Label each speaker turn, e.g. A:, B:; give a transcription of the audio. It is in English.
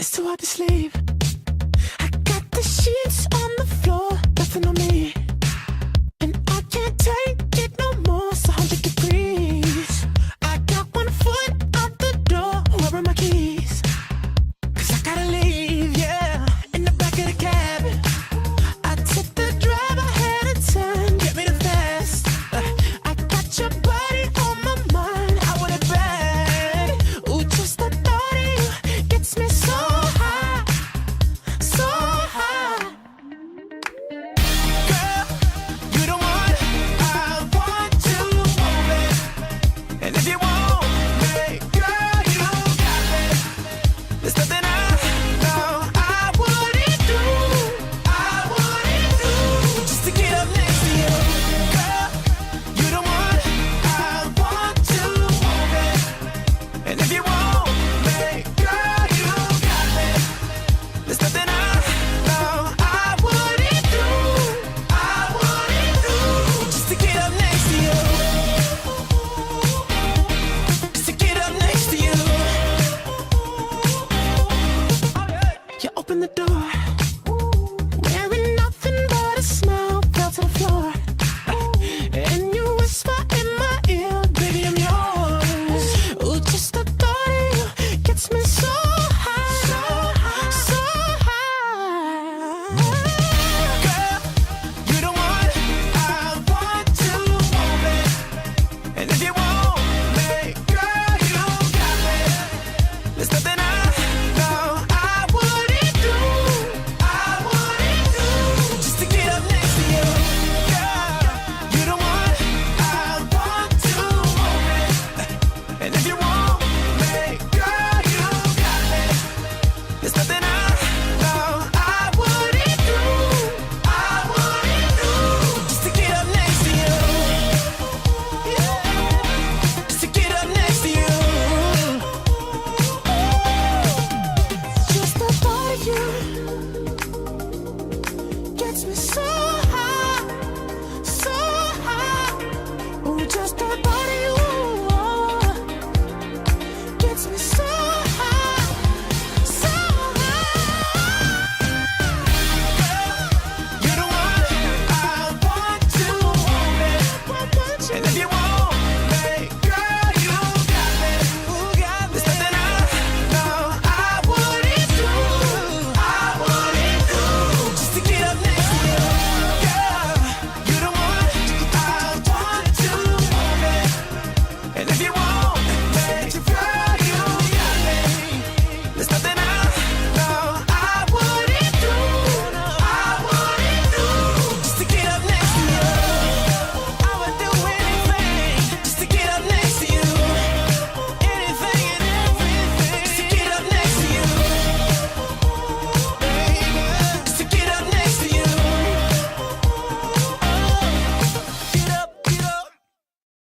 A: It's too hard to sleep. I got the sheets on the floor, nothing on me. And I can't take it no more, it's 100 degrees. I got one foot out the door, where are my keys? 'Cause I gotta leave, yeah, in the back of the cab. I took the drive ahead of time, get me the fast. I got your body on my mind, I want it bad. Ooh, just the thought of you gets me so high, so high. Girl, you the one I want to move it. And if you want me, girl, you got me. There's nothing I know I wouldn't do, just to get up next to you. Girl, you the one I want to move it. And if you want me, girl, you got me. There's nothing I know I wouldn't do, just to get up next to you. Just to get up next to you. You open the door, wearing nothing but a smile, fell to the floor. And you whisper in my ear, baby, I'm yours. Ooh, just the thought of you gets me so high, so high. Girl, you the one I want to move it. And if you want me, girl, you got me. There's nothing I know I wouldn't do, just to get up next to you. Girl, you the one I want to move it. And if you want me, girl, you got me. There's nothing I know I wouldn't do, just to get up next to you. Just to get up next to you. Just the thought of you gets me so